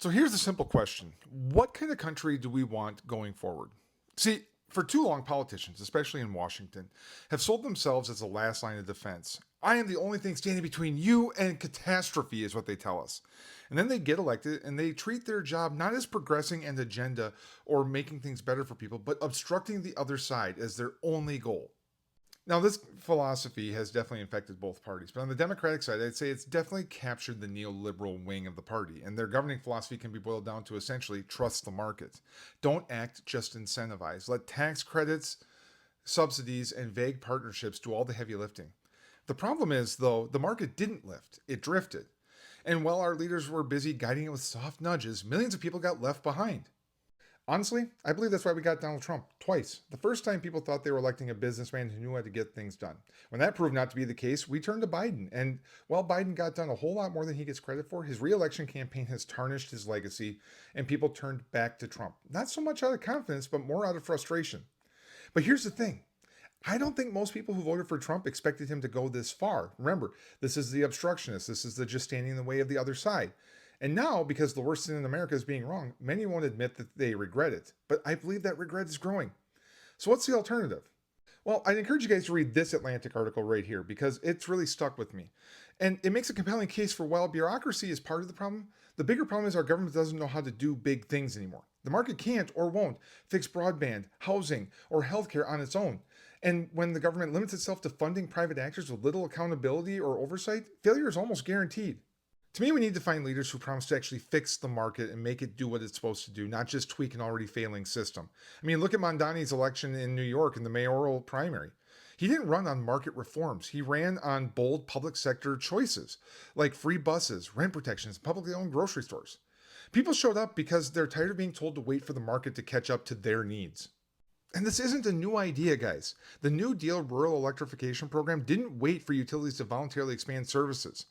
So here's a simple question. What kind of country do we want going forward? See, for too long, politicians, especially in Washington, have sold themselves as the last line of defense. I am the only thing standing between you and catastrophe, is what they tell us. And then they get elected and they treat their job not as progressing an agenda or making things better for people, but obstructing the other side as their only goal. Now, this philosophy has definitely infected both parties, but on the Democratic side, I'd say it's definitely captured the neoliberal wing of the party, and their governing philosophy can be boiled down to essentially trust the market. Don't act, just incentivize. Let tax credits, subsidies, and vague partnerships do all the heavy lifting. The problem is, though, the market didn't lift, it drifted. And while our leaders were busy guiding it with soft nudges, millions of people got left behind. Honestly, I believe that's why we got Donald Trump twice. The first time people thought they were electing a businessman who knew how to get things done. When that proved not to be the case, we turned to Biden. And while Biden got done a whole lot more than he gets credit for, his reelection campaign has tarnished his legacy, and people turned back to Trump. Not so much out of confidence, but more out of frustration. But here's the thing. I don't think most people who voted for Trump expected him to go this far. Remember, this is the obstructionist. This is the just standing in the way of the other side. And now, because the worst sin in America is being wrong, many won't admit that they regret it. But I believe that regret is growing. So what's the alternative? Well, I'd encourage you guys to read this Atlantic article right here because it's really stuck with me. And it makes a compelling case for while bureaucracy is part of the problem, the bigger problem is our government doesn't know how to do big things anymore. The market can't or won't fix broadband, housing, or healthcare on its own. And when the government limits itself to funding private actors with little accountability or oversight, failure is almost guaranteed. To me, we need to find leaders who promise to actually fix the market and make it do what it's supposed to do, not just tweak an already failing system. I mean, look at Mondani's election in New York in the mayoral primary. He didn't run on market reforms. He ran on bold public sector choices, like free buses, rent protections, publicly owned grocery stores. People showed up because they're tired of being told to wait for the market to catch up to their needs. And this isn't a new idea, guys. The New Deal rural electrification program didn't wait for utilities to voluntarily expand services.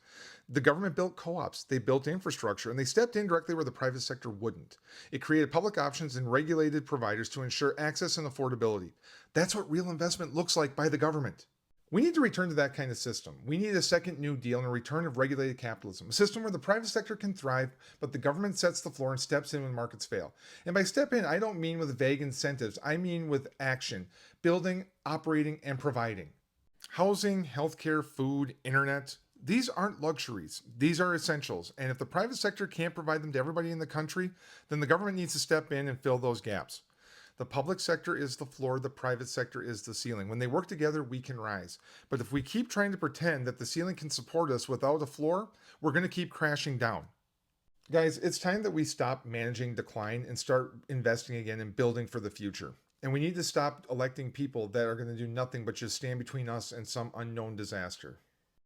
The government built co ops, they built infrastructure, and they stepped in directly where the private sector wouldn't. It created public options and regulated providers to ensure access and affordability. That's what real investment looks like by the government. We need to return to that kind of system. We need a second New Deal and a return of regulated capitalism, a system where the private sector can thrive, but the government sets the floor and steps in when markets fail. And by step in, I don't mean with vague incentives, I mean with action, building, operating, and providing. Housing, healthcare, food, internet, these aren't luxuries. These are essentials. And if the private sector can't provide them to everybody in the country, then the government needs to step in and fill those gaps. The public sector is the floor, the private sector is the ceiling. When they work together, we can rise. But if we keep trying to pretend that the ceiling can support us without a floor, we're going to keep crashing down. Guys, it's time that we stop managing decline and start investing again and building for the future. And we need to stop electing people that are going to do nothing but just stand between us and some unknown disaster.